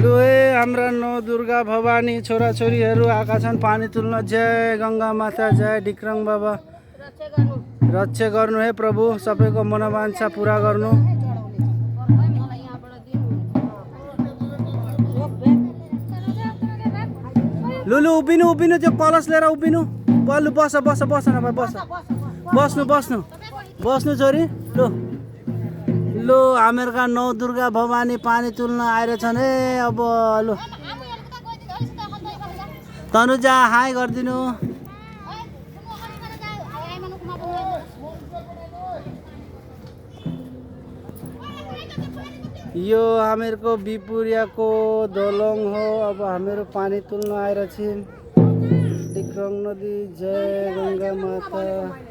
लु है हाम्रा नौ दुर्गा भवानी छोराछोरीहरू आएका छन् पानी तुल्न। जय गंगा माता, जय डिक्रङ बाबा। रक्षा गर्नु है प्रभु, सबैको मनोवाञ्छा पुरा गर्नु। लुलु उभिनु उभिनु, त्यो कलश लिएर उभिनु। बल्लु बस बस बस न भाइ, बस बस्नु बस्नु बस्नु छोरी। लु लु हामीहरूका नौ दुर्गा भवानी पानी तुल्न आइरहेछन् है। अब लु तनुजा हाई गरिदिनु। यो हामीहरूको बिपुरियाको दलङ हो। अब हामीहरू पानी तुल्न आइरहेछौँ। डिक्रङ नदी, जय गंगा माता।